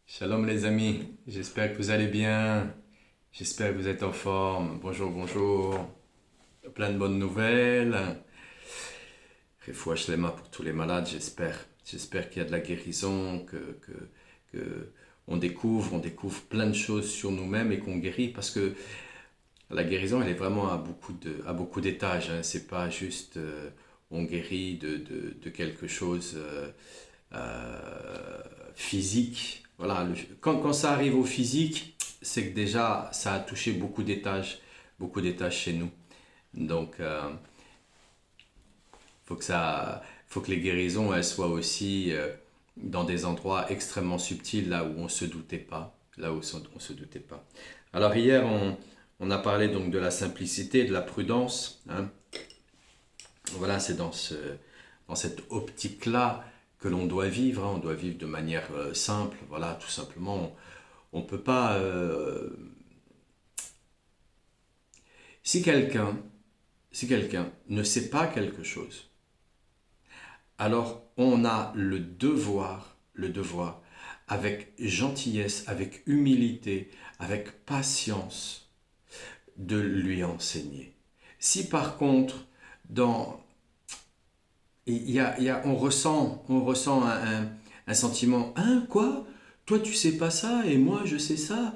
Shalom les amis, j'espère que vous allez bien, j'espère que vous êtes en forme. Bonjour, bonjour, plein de bonnes nouvelles. Refoua shlema pour tous les malades, j'espère. J'espère qu'il y a de la guérison, que on découvre plein de choses sur nous-mêmes et qu'on guérit parce que la guérison, elle est vraiment à beaucoup d'étages, hein. C'est pas juste on guérit de quelque chose physique. Voilà, quand ça arrive au physique, c'est que déjà ça a touché beaucoup d'étages chez nous. Donc, faut que faut que les guérisons elles soient aussi dans des endroits extrêmement subtils, là où on se doutait pas, on se doutait pas. Alors hier, on a parlé donc de la simplicité, de la prudence, hein. Voilà, c'est dans cette optique-là que l'on doit vivre, hein. On doit vivre de manière simple, voilà, tout simplement. On peut pas. Si quelqu'un, si quelqu'un ne sait pas quelque chose, alors on a le devoir, avec gentillesse, avec humilité, avec patience, de lui enseigner. Si par contre, dans on ressent un sentiment, hein, quoi? Toi, tu sais pas ça et moi, je sais ça.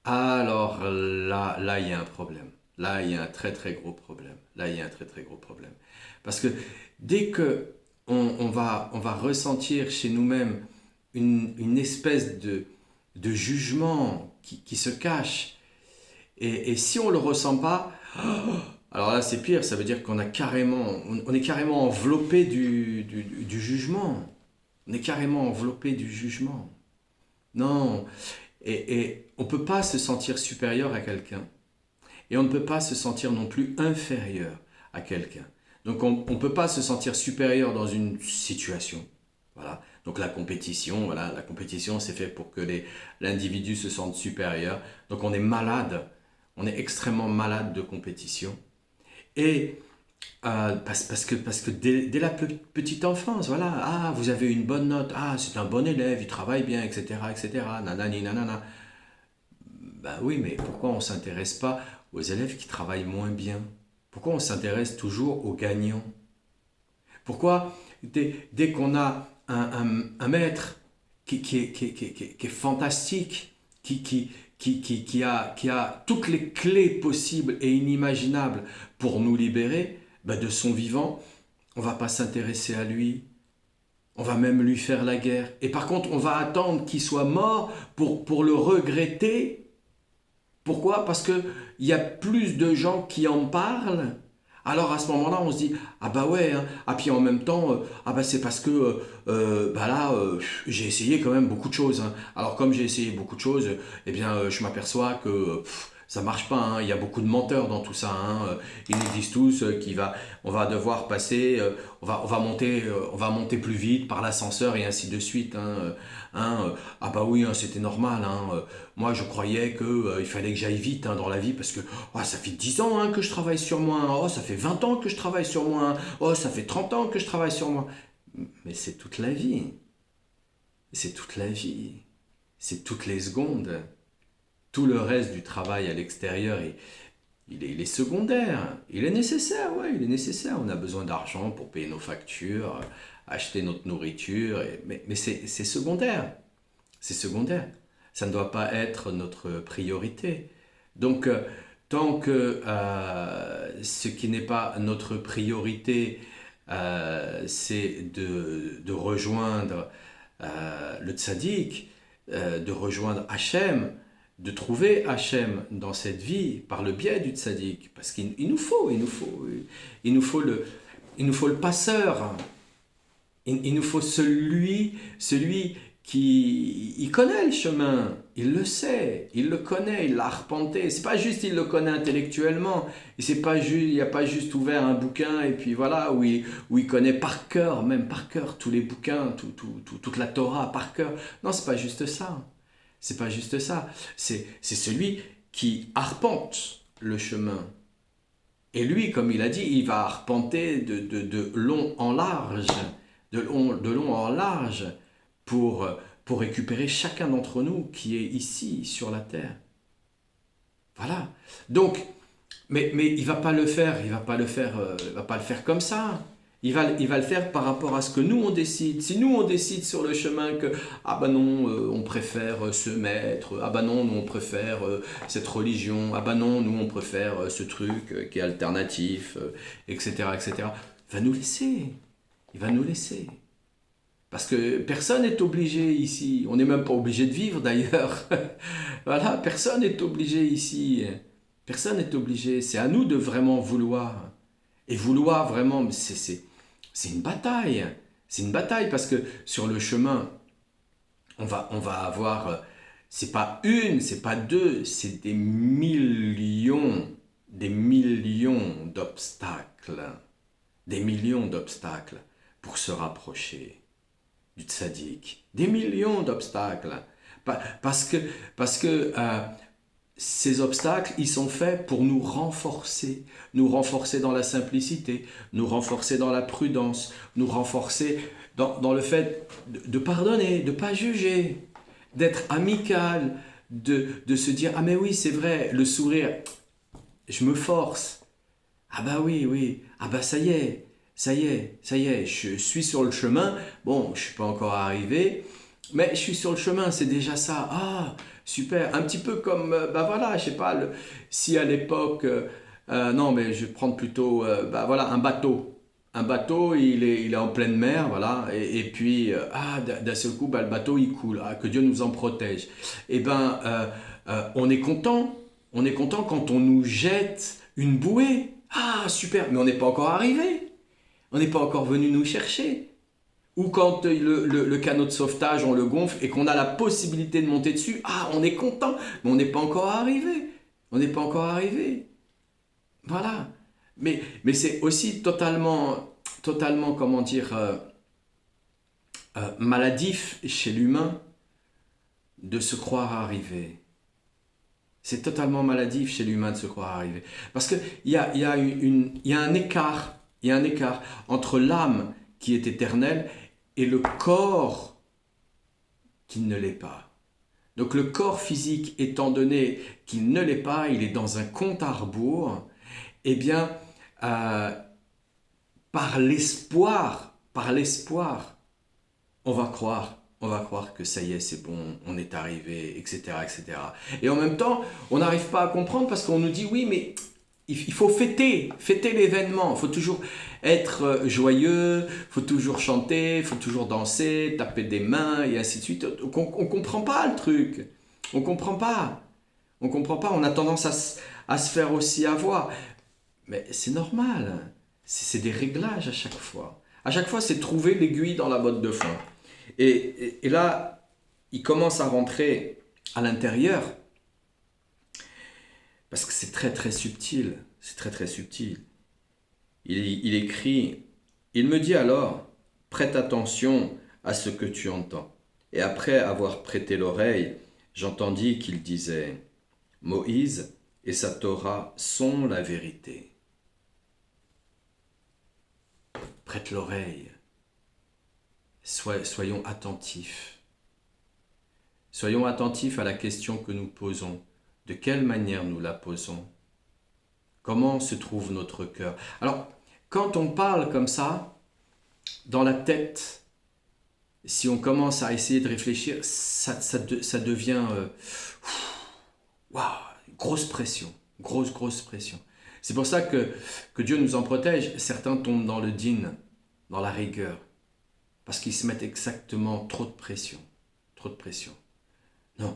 Alors là, il y a un problème. Là, il y a un très très gros problème. Là, il y a un très très gros problème. Parce que dès que on va ressentir chez nous-mêmes une espèce de jugement qui se cache, et si on ne le ressent pas, alors là, c'est pire, ça veut dire on est carrément enveloppé du jugement. On est carrément enveloppé du jugement. Non, et on ne peut pas se sentir supérieur à quelqu'un. Et on ne peut pas se sentir non plus inférieur à quelqu'un. Donc on ne peut pas se sentir supérieur dans une situation. Voilà. Donc la compétition, voilà, la compétition c'est fait pour que l'individu se sente supérieur. Donc on est malade, on est extrêmement malade de compétition. Et parce que dès la petite enfance, voilà, ah, vous avez une bonne note, ah, c'est un bon élève, il travaille bien, etc., etc., nanani, nanana. Ben oui, mais pourquoi on ne s'intéresse pas aux élèves qui travaillent moins bien? Pourquoi on s'intéresse toujours aux gagnants? Pourquoi dès qu'on a un maître qui est fantastique, qui a toutes les clés possibles et inimaginables pour nous libérer, ben de son vivant, on va pas s'intéresser à lui, on va même lui faire la guerre. Et par contre, on va attendre qu'il soit mort pour le regretter. Pourquoi? Parce qu'il y a plus de gens qui en parlent. Alors à ce moment-là, on se dit, ah bah ouais, hein. Ah puis en même temps, ah bah c'est parce que bah là, j'ai essayé quand même beaucoup de choses, hein. Alors comme j'ai essayé beaucoup de choses, eh bien je m'aperçois que ça marche pas, hein. Il y a beaucoup de menteurs dans tout ça, hein. Ils nous disent tous on va devoir passer, on va monter plus vite par l'ascenseur et ainsi de suite, ah bah oui, hein, c'était normal, hein. Moi, je croyais que il fallait que j'aille vite, hein, dans la vie parce que oh, ça fait 10 ans, hein, que je travaille sur moi, hein. Oh, ça fait 20 ans que je travaille sur moi, hein. Oh, ça fait 30 ans que je travaille sur moi. Mais c'est toute la vie. C'est toute la vie. C'est toutes les secondes. Tout le reste du travail à l'extérieur, il est secondaire. Il est nécessaire, ouais, il est nécessaire. On a besoin d'argent pour payer nos factures, acheter notre nourriture, mais c'est secondaire. C'est secondaire. Ça ne doit pas être notre priorité. Donc, tant que ce qui n'est pas notre priorité, c'est de rejoindre le tzaddik, de rejoindre Hachem, de trouver Hachem dans cette vie par le biais du tzaddik, parce qu'il nous faut le passeur. Il nous faut celui qui il connaît le chemin, il le sait, il le connaît, il l'a arpenté. C'est pas juste il le connaît intellectuellement, et c'est pas juste, il a pas juste ouvert un bouquin et puis voilà où il connaît par cœur, même par cœur tous les bouquins, toute la Torah par cœur. Non, c'est pas juste ça. C'est pas juste ça. C'est celui qui arpente le chemin. Et lui, comme il a dit, il va arpenter de long en large, de long en large, pour pour récupérer chacun d'entre nous qui est ici sur la terre. Voilà. Donc, mais il va pas le faire, il va pas le faire comme ça. Il va le faire par rapport à ce que nous on décide. Si nous on décide sur le chemin que ah ben non, on préfère ce maître, ah ben non, nous on préfère cette religion, ah ben non, nous on préfère ce truc qui est alternatif, etc., etc. Il va nous laisser. Il va nous laisser. Parce que personne n'est obligé ici. On n'est même pas obligé de vivre d'ailleurs. Voilà, personne n'est obligé ici. Personne n'est obligé. C'est à nous de vraiment vouloir. Et vouloir vraiment, c'est une bataille. C'est une bataille parce que sur le chemin, on va avoir, c'est pas une, c'est pas deux, c'est des millions d'obstacles. Des millions d'obstacles pour se rapprocher du tzaddik. Des millions d'obstacles. Parce que ces obstacles, ils sont faits pour nous renforcer dans la simplicité, nous renforcer dans la prudence, nous renforcer dans le fait de pardonner, de ne pas juger, d'être amical, de se dire « Ah mais oui, c'est vrai, le sourire, je me force. Ah bah oui, oui, ah bah ça y est, je suis sur le chemin. Bon, je ne suis pas encore arrivé, mais je suis sur le chemin, c'est déjà ça. Ah, super. Un petit peu comme, bah voilà, je sais pas, si à l'époque, non, mais je vais prendre plutôt, bah voilà, un bateau. Un bateau, il est en pleine mer, voilà, et puis, d'un seul coup, bah, le bateau, il coule. Ah, que Dieu nous en protège. Eh ben, on est content quand on nous jette une bouée. Ah, super, mais on n'est pas encore arrivé. On n'est pas encore venu nous chercher. Ou quand le canot de sauvetage, on le gonfle et qu'on a la possibilité de monter dessus, ah, on est content, mais on n'est pas encore arrivé. On n'est pas encore arrivé. Voilà. Mais c'est aussi totalement, comment dire, maladif chez l'humain de se croire arrivé. C'est totalement maladif chez l'humain de se croire arrivé. Parce qu'il y a un écart. Il y a un écart entre l'âme qui est éternelle et le corps qui ne l'est pas. Donc le corps physique, étant donné qu'il ne l'est pas, il est dans un compte à rebours, eh bien, par l'espoir, on va croire que ça y est, c'est bon, on est arrivé, etc., etc. Et en même temps, on n'arrive pas à comprendre parce qu'on nous dit oui, mais il faut fêter l'événement, il faut toujours être joyeux, il faut toujours chanter, il faut toujours danser, taper des mains et ainsi de suite. On ne comprend pas le truc, on comprend pas, on a tendance à se faire aussi avoir. Mais c'est normal, c'est des réglages à chaque fois. À chaque fois, c'est trouver l'aiguille dans la botte de foin. Et là, il commence à rentrer à l'intérieur. Parce que c'est très très subtil, c'est très très subtil. Il écrit, il me dit alors, prête attention à ce que tu entends. Et après avoir prêté l'oreille, j'entendis qu'il disait, Moïse et sa Torah sont la vérité. Prête l'oreille, soyons attentifs. Soyons attentifs à la question que nous posons. De quelle manière nous la posons? Comment se trouve notre cœur? Alors, quand on parle comme ça, dans la tête, si on commence à essayer de réfléchir, ça devient waouh, grosse pression, grosse pression. C'est pour ça que Dieu nous en protège. Certains tombent dans le din, dans la rigueur, parce qu'ils se mettent exactement trop de pression. Non,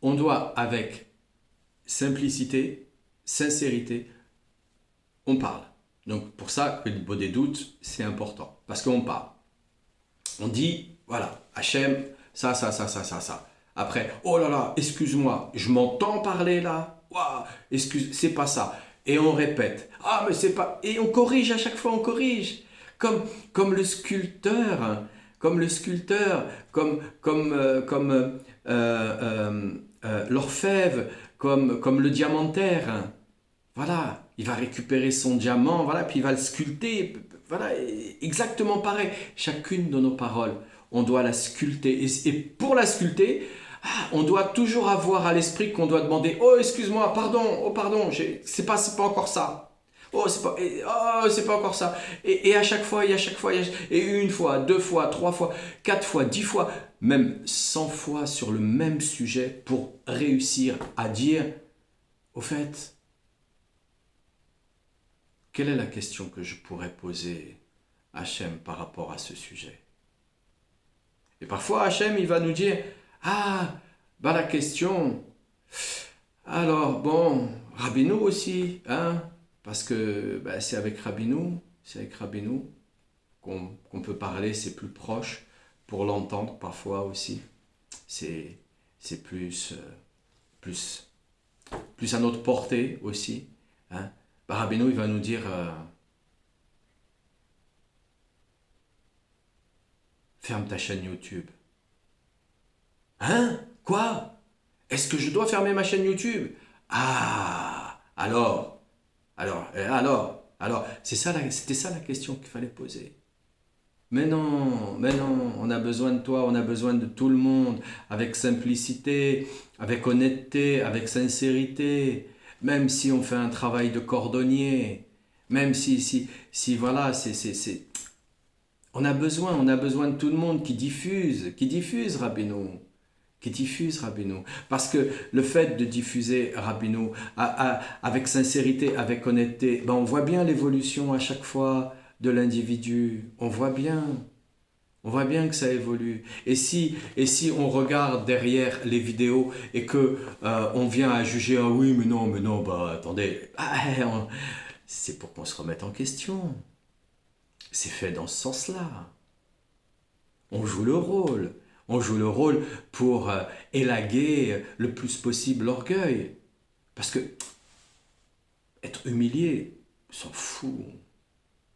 on doit avec simplicité, sincérité, on parle. Donc pour ça que le beau des doutes, c'est important. Parce qu'on parle. On dit, voilà, Hachem, ça. Après, oh là là, excuse-moi, je m'entends parler là. Waouh, c'est pas ça. Et on répète. Ah, mais c'est pas. Et on corrige à chaque fois, on corrige. Comme le sculpteur, comme l'orfèvre, comme le diamantaire. Voilà, il va récupérer son diamant, voilà, puis il va le sculpter. Voilà, exactement pareil. Chacune de nos paroles, on doit la sculpter. Et pour la sculpter, on doit toujours avoir à l'esprit qu'on doit demander « Oh, excuse-moi, pardon, c'est pas encore ça. Oh, c'est pas encore ça. » Et à chaque fois, et une fois, deux fois, trois fois, quatre fois, 10 fois, même 100 fois sur le même sujet pour réussir à dire « Au fait, quelle est la question que je pourrais poser à Hachem par rapport à ce sujet ?» Et parfois, Hachem, il va nous dire « Ah, bah la question, alors bon, Rabbeinu aussi, hein, parce que bah, c'est avec Rabbeinu qu'on peut parler, c'est plus proche pour l'entendre parfois aussi. C'est plus à notre portée aussi. Hein. Bah, Rabbeinu, il va nous dire ferme ta chaîne YouTube. Hein? Quoi? Est-ce que je dois fermer ma chaîne YouTube? Ah, alors, c'était ça la question qu'il fallait poser. Mais non, on a besoin de toi, on a besoin de tout le monde, avec simplicité, avec honnêteté, avec sincérité, même si on fait un travail de cordonnier, même si voilà, on a besoin de tout le monde qui diffuse Rabbeinu, Parce que le fait de diffuser Rabbeinu avec sincérité, avec honnêteté, ben on voit bien l'évolution à chaque fois de l'individu. On voit bien que ça évolue. Et si on regarde derrière les vidéos et que on vient à juger, ah oui, mais non, bah attendez, c'est pour qu'on se remette en question. C'est fait dans ce sens-là. On joue le rôle. On joue le rôle pour élaguer le plus possible l'orgueil. Parce que être humilié, on s'en fout.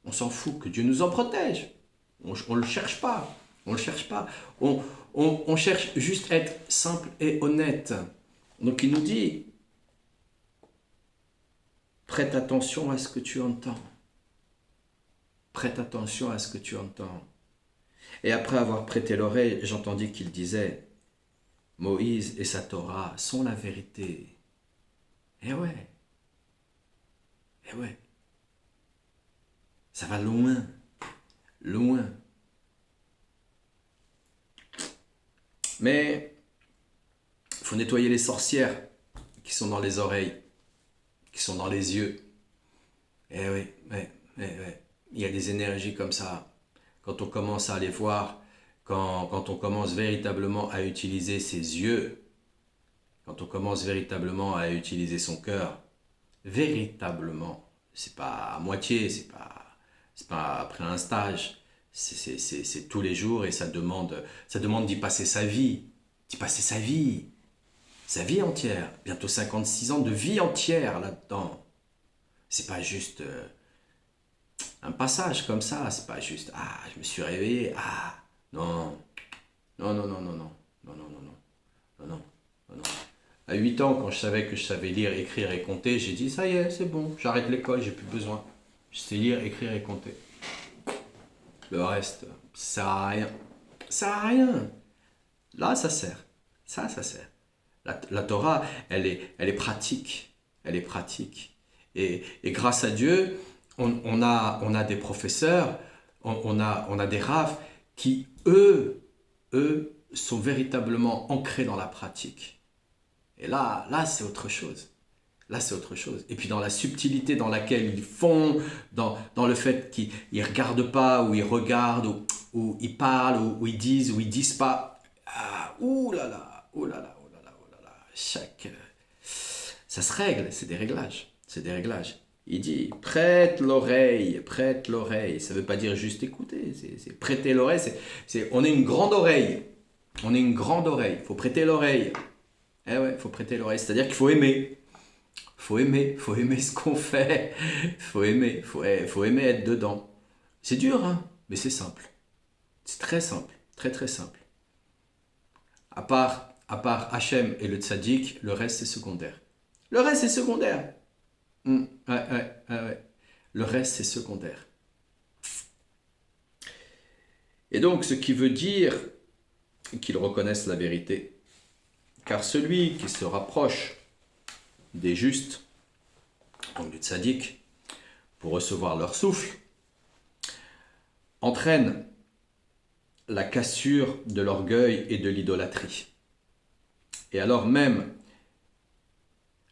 On s'en fout, que Dieu nous en protège. On ne le cherche pas. On cherche juste à être simple et honnête. Donc il nous dit, prête attention à ce que tu entends. Prête attention à ce que tu entends. Et après avoir prêté l'oreille, j'entendis qu'il disait, Moïse et sa Torah sont la vérité. Eh ouais. Ça va loin. Mais il faut nettoyer les sorcières qui sont dans les oreilles, qui sont dans les yeux. Eh oui. Il y a des énergies comme ça. Quand on commence à les voir, quand on commence véritablement à utiliser ses yeux, quand on commence véritablement à utiliser son cœur, véritablement, c'est pas à moitié, c'est pas après un stage, c'est tous les jours et ça demande d'y passer sa vie, sa vie entière, bientôt 56 ans de vie entière là-dedans. C'est pas juste un passage comme ça, c'est pas juste je me suis réveillé, non. À 8 ans, quand je savais que je savais lire, écrire et compter, j'ai dit ça y est, c'est bon, j'arrête l'école, j'ai plus besoin. Je sais lire, écrire et compter. Le reste, ça sert à rien. Là, ça sert. Ça sert. La Torah, elle est pratique. Et grâce à Dieu, on a des professeurs, on a des raves qui, eux, sont véritablement ancrés dans la pratique. Et là, c'est autre chose. Et puis dans la subtilité dans laquelle ils font, dans le fait qu'ils ne regardent pas, ou ils regardent, ou ils parlent, ou ils disent pas. Ouh là là. Ça se règle, c'est des réglages. Il dit, prête l'oreille. Ça ne veut pas dire juste écouter, c'est prêter l'oreille. On est une grande oreille. Il faut prêter l'oreille. Eh ouais, il faut prêter l'oreille. C'est-à-dire qu'il faut aimer. Faut aimer ce qu'on fait. Faut aimer être dedans. C'est dur, hein, mais c'est simple. C'est très simple, très simple. À part Hachem et le tzaddik, le reste c'est secondaire. Le reste c'est secondaire. Le reste c'est secondaire. Et donc, ce qui veut dire qu'ils reconnaissent la vérité. Car celui qui se rapproche des justes, donc du tzaddik, pour recevoir leur souffle, entraîne la cassure de l'orgueil et de l'idolâtrie. Et alors même,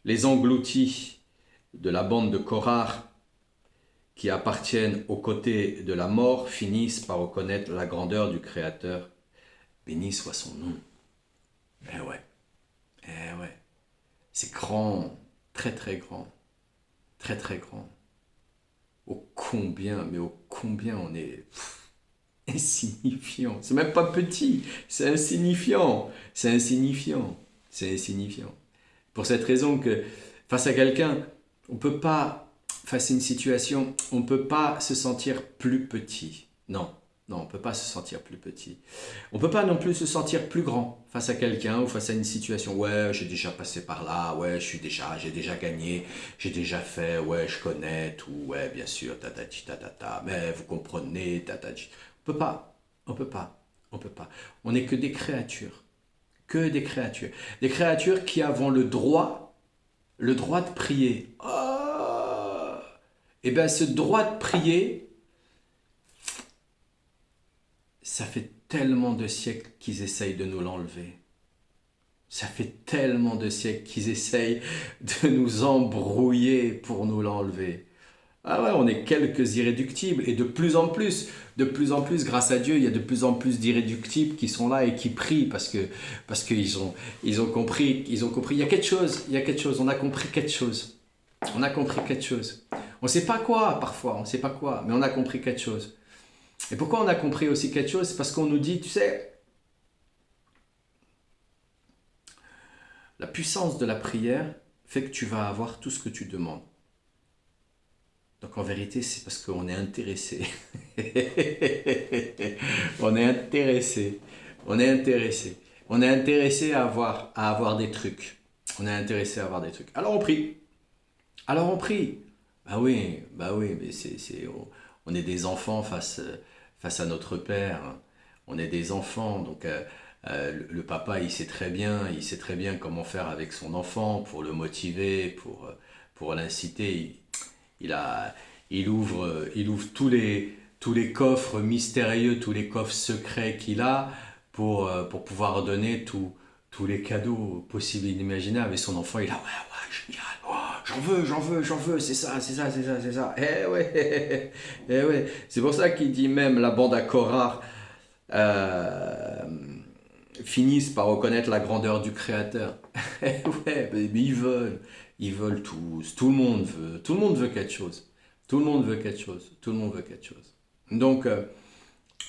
les engloutis de la bande de Korah qui appartiennent aux côtés de la mort finissent par reconnaître la grandeur du Créateur. Béni soit son nom. Eh ouais, eh ouais. C'est grand, très très grand, très très grand. Ô combien, mais ô combien on est insignifiant. C'est même pas petit, c'est insignifiant, c'est insignifiant, c'est insignifiant. Pour cette raison que face à quelqu'un, on peut pas, face à une situation, on ne peut pas se sentir plus petit. Non, non, on ne peut pas se sentir plus petit. On ne peut pas non plus se sentir plus grand face à quelqu'un ou face à une situation. Ouais, j'ai déjà passé par là, ouais, j'ai déjà gagné, j'ai déjà fait, ouais, je connais tout, ouais, bien sûr, tatati tatata, mais vous comprenez, tatati. On peut pas, on peut pas, on peut pas. On n'est que des créatures, que des créatures. Des créatures qui avons le droit de prier. Oh, et bien ce droit de prier, ça fait tellement de siècles qu'ils essayent de nous l'enlever. Ça fait tellement de siècles qu'ils essayent de nous embrouiller pour nous l'enlever. Ah ouais, on est quelques irréductibles et de plus en plus, grâce à Dieu, il y a de plus en plus d'irréductibles qui sont là et qui prient parce qu'ils ont compris, il y a quelque chose, on a compris quelque chose. On a compris quelque chose. On ne sait pas quoi parfois, on ne sait pas quoi, mais on a compris quelque chose. Et pourquoi on a compris aussi quelque chose? C'est parce qu'on nous dit, tu sais, la puissance de la prière fait que tu vas avoir tout ce que tu demandes. Donc en vérité, c'est parce qu'on est intéressé. On est intéressé. On est intéressé. On est intéressé à avoir des trucs. On est intéressé à avoir des trucs. Alors on prie. Alors on prie. Bah oui, mais on est des enfants face à notre Père. On est des enfants, donc le papa, il sait très bien comment faire avec son enfant pour le motiver, pour l'inciter. Il ouvre tous les coffres mystérieux, tous les coffres secrets qu'il a pour pouvoir donner tous les cadeaux possibles et inimaginables. Et son enfant, il a, ouais, génial, oh, j'en veux, c'est ça. Eh ouais, eh ouais. C'est pour ça qu'il dit même la bande à Korah euh, finissent par reconnaître la grandeur du Créateur. Ouais, mais ils veulent tous, tout le monde veut quelque chose, tout le monde veut quelque chose, tout le monde veut quelque chose. Donc,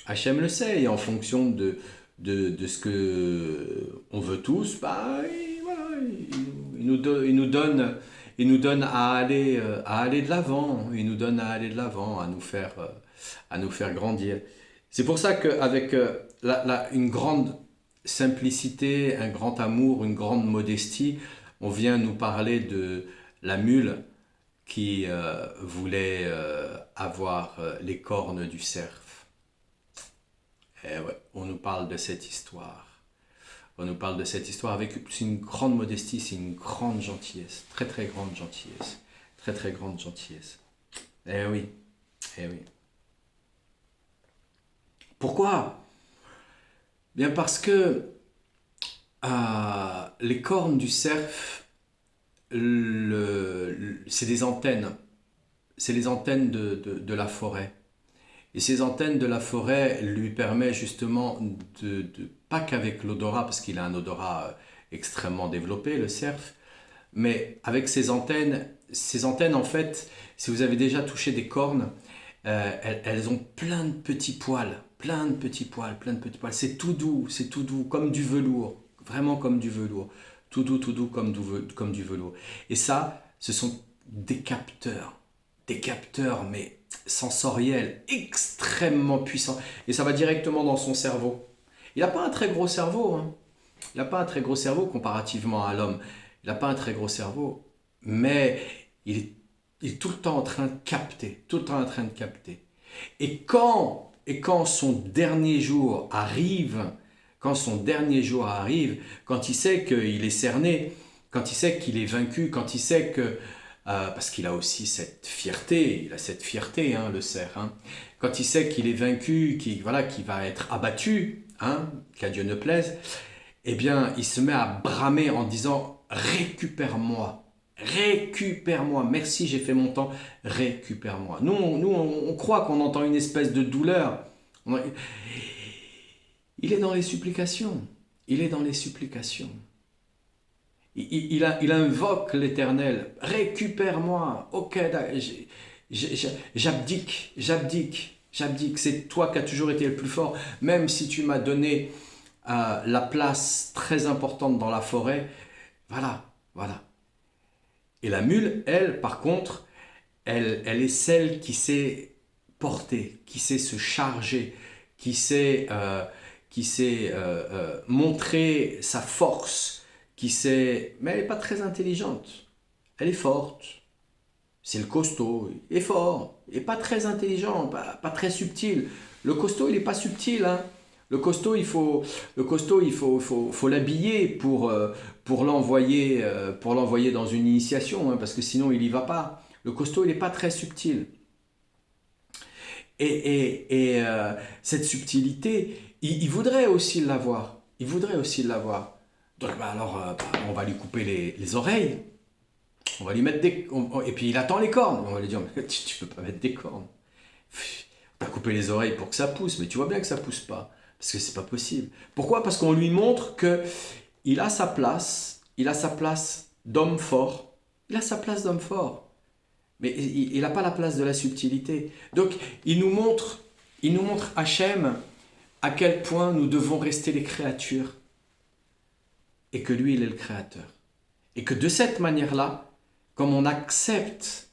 Hachem le sait, et en fonction de ce que on veut tous, bah, voilà, il nous donne à aller de l'avant, il nous donne à aller de l'avant, à nous faire grandir. C'est pour ça qu'avec une grande simplicité, un grand amour, une grande modestie, on vient nous parler de la mule qui voulait avoir les cornes du cerf. Et ouais, on nous parle de cette histoire. On nous parle de cette histoire avec une grande modestie, c'est une grande gentillesse, très très grande gentillesse, très très grande gentillesse. Eh oui, eh oui. Pourquoi? Bien parce que les cornes du cerf, c'est des antennes. C'est les antennes de la forêt. Et ces antennes de la forêt lui permettent justement pas qu'avec l'odorat, parce qu'il a un odorat extrêmement développé, le cerf, mais avec ces antennes en fait, si vous avez déjà touché des cornes, elles ont plein de petits poils, plein de petits poils, plein de petits poils. C'est tout doux, comme du velours, vraiment comme du velours. Tout doux comme du velours. Et ça, ce sont des capteurs, mais sensoriels, extrêmement puissants. Et ça va directement dans son cerveau. Il n'a pas un très gros cerveau, hein. Il n'a pas un très gros cerveau comparativement à l'homme. Il n'a pas un très gros cerveau, mais il est tout le temps en train de capter, tout le temps en train de capter. Et quand Et quand son dernier jour arrive, quand il sait qu'il est cerné, quand il sait qu'il est vaincu, quand il sait que... parce qu'il a aussi cette fierté, il a cette fierté, hein, le cerf. Hein. Quand il sait qu'il est vaincu, qu'il va être abattu, hein, qu'à Dieu ne plaise, eh bien, il se met à bramer en disant « Récupère-moi, récupère-moi, merci, j'ai fait mon temps, récupère-moi. » Nous, on croit qu'on entend une espèce de douleur. Il est dans les supplications. Il est dans les supplications. Il invoque l'Éternel. Récupère-moi. Ok, j'abdique. C'est toi qui as toujours été le plus fort. Même si tu m'as donné la place très importante dans la forêt. Voilà. Et la mule, elle, par contre, elle est celle qui sait porter, qui sait se charger, qui sait montrer sa force, mais elle n'est pas très intelligente. Elle est forte. C'est le costaud. Il est fort. Il n'est pas très intelligent, pas très subtil. Le costaud, il n'est pas subtil. Hein. Le costaud, il faut l'habiller pour l'envoyer dans une initiation, hein, parce que sinon, il n'y va pas. Le costaud, il n'est pas très subtil. Et cette subtilité, il voudrait aussi l'avoir. Donc, on va lui couper les oreilles. On va lui mettre et puis il attend les cornes. On va lui dire, mais tu peux pas mettre des cornes. On va couper les oreilles pour que ça pousse, mais tu vois bien que ça pousse pas. Parce que c'est pas possible. Pourquoi? Parce qu'on lui montre que il a sa place d'homme fort. Mais il n'a pas la place de la subtilité. Donc, il nous montre Hachem à quel point nous devons rester les créatures et que lui, il est le créateur. Et que de cette manière-là, comme on accepte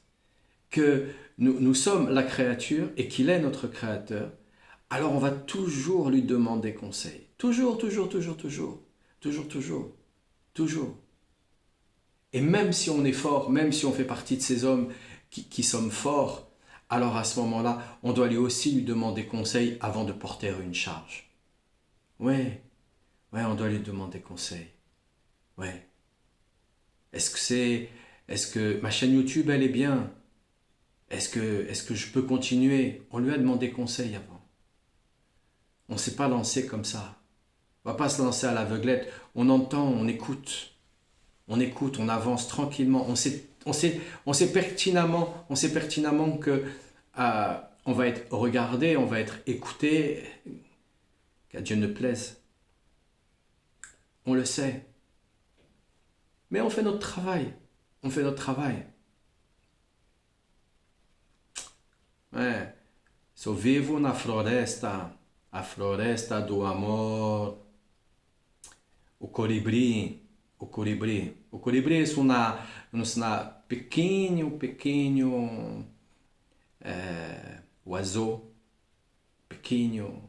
que nous sommes la créature et qu'il est notre créateur, alors on va toujours lui demander conseil. Toujours. Et même si on est fort, même si on fait partie de ces hommes qui sommes forts, alors à ce moment-là, on doit aussi lui demander conseil avant de porter une charge. Ouais, on doit lui demander conseil. Ouais. Est-ce que ma chaîne YouTube, elle est bien? Est-ce que je peux continuer? On lui a demandé conseil avant. On ne s'est pas lancé comme ça. On ne va pas se lancer à l'aveuglette. On entend, on écoute, on avance tranquillement. On sait pertinemment que on va être regardé, on va être écouté, qu'à Dieu ne plaise. On le sait. Mais on fait notre travail. Ouais. So vivo na floresta, a floresta do amor. O colibri é pequeno oiseau, pequeno.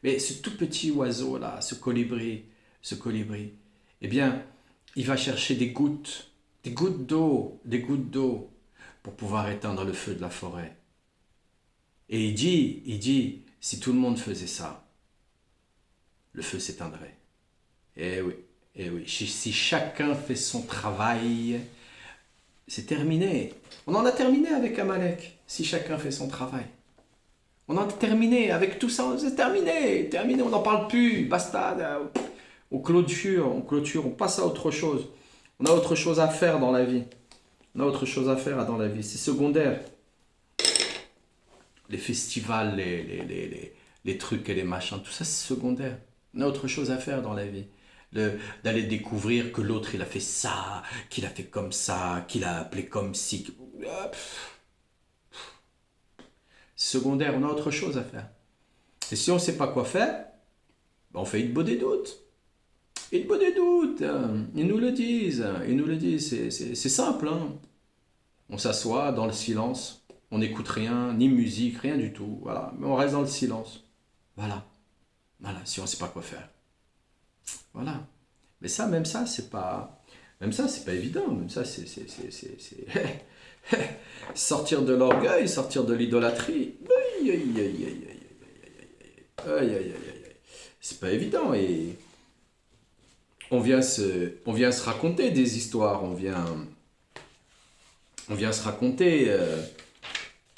Mais ce tout petit oiseau là, ce colibri, eh bien, il va chercher des gouttes d'eau, pour pouvoir éteindre le feu de la forêt. Et il dit, si tout le monde faisait ça, le feu s'éteindrait. Eh oui. Si chacun fait son travail, c'est terminé. On en a terminé avec Amalek, si chacun fait son travail. On en a terminé avec tout ça, c'est terminé, on n'en parle plus, basta. On clôture, on passe à autre chose. On a autre chose à faire dans la vie. C'est secondaire. Les festivals, les trucs et les machins, tout ça c'est secondaire. On a autre chose à faire dans la vie. D'aller découvrir que l'autre il a fait ça, qu'il a fait comme ça, qu'il a appelé comme ci. Secondaire, on a autre chose à faire. Et si on ne sait pas quoi faire, on fait une des doutes. Ils nous le disent, c'est simple. Hein. On s'assoit dans le silence, on n'écoute rien, ni musique, rien du tout. Voilà, mais on reste dans le silence. Voilà, si on ne sait pas quoi faire. Voilà. Mais même ça, c'est pas évident. Même ça, c'est sortir de l'orgueil, sortir de l'idolâtrie. Oui. Aïe, aïe, aïe, aïe, aïe, aïe, aïe, aïe, aïe, aïe. C'est pas évident et on vient se raconter des histoires, on vient se raconter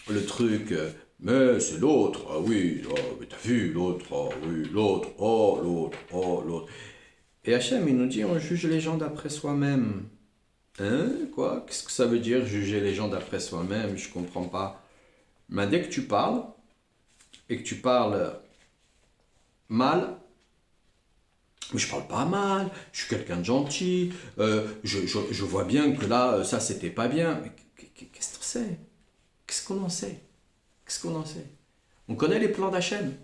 le truc, mais c'est l'autre, ah oui, oh, mais t'as vu l'autre, oh oui, l'autre, oh l'autre, oh l'autre. Et Hachem, il nous dit, on juge les gens d'après soi-même. Hein? Quoi? Qu'est-ce que ça veut dire juger les gens d'après soi-même? Je comprends pas. Mais dès que tu parles, et que tu parles mal, mais je parle pas mal, je suis quelqu'un de gentil, je vois bien que là, ça c'était pas bien. Mais qu'est-ce que c'est? Qu'est-ce qu'on en sait? Qu'est-ce qu'on en sait? On connaît les plans d'Hachem.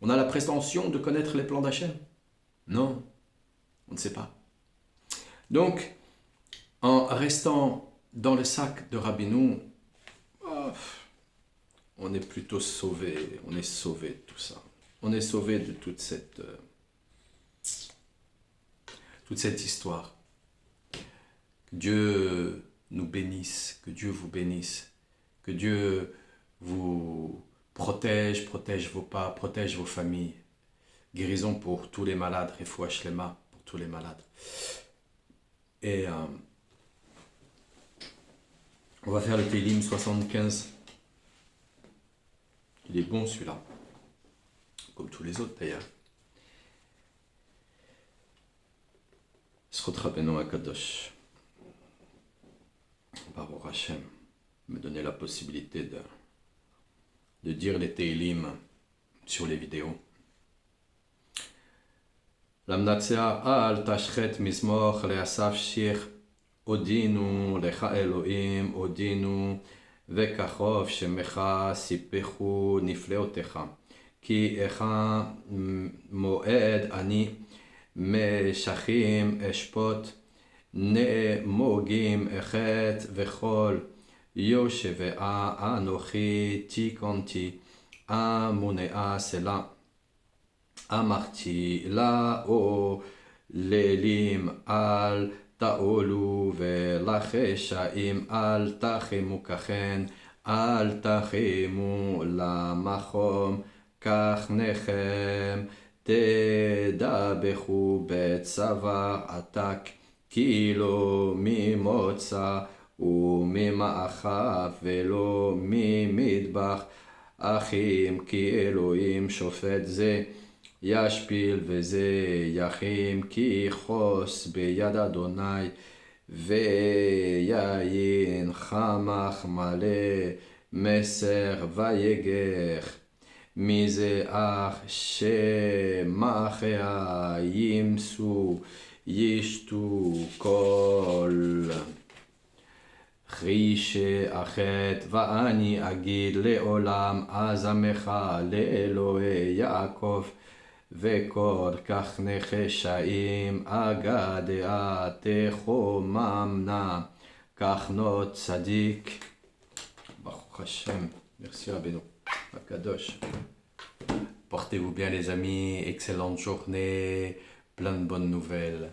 On a la prétention de connaître les plans d'Hachem. Non, on ne sait pas. Donc, en restant dans le sac de Rabbeinu, on est plutôt sauvé. On est sauvé de tout ça. On est sauvé de toute cette histoire. Que Dieu nous bénisse, que Dieu vous bénisse, que Dieu vous protège vos pas, protège vos familles. Guérison pour tous les malades, Refoua Shlema pour tous les malades. Et on va faire le Télim 75. Il est bon celui-là, comme tous les autres d'ailleurs. Srot Rabbeinu Akadosh, Baruch Hashem, me donner la possibilité de dire les Télim sur les vidéos. Lamnatzea al tashchet mizmoch le'asaf shir odinu lecha Elohim odinu וכחוף שמך סיפחו נפלאותיך, כי איכה מועד אני משכים אשפוט נמוגים אחת וכל יושבעה אנוכי תיקונתי המונעה סלה אמרתי לה או לילים על תעולו ולחשאים אל תחמו ככן, אל תחמו למחום, כך נחם תדבחו בצבא עתק, כי לא ממוצא וממאחף ולא ממטבח, אחים כי אלוהים שופט זה. ישפיל וזה יחים כי חוס ביד אדוני ויין חמך מלא מסר ויגח מזה אך שמחיה ימסו ישתו כל חישה אחת ואני אגיד לעולם עזמך לאלוהי יעקב וכל כך נחשאים אגדיה תחוממנה כך נות צדיק. Baruch Hashem, merci Rabbeinu Akadosh. Portez-vous bien les amis, excellente journée, plein de bonnes nouvelles.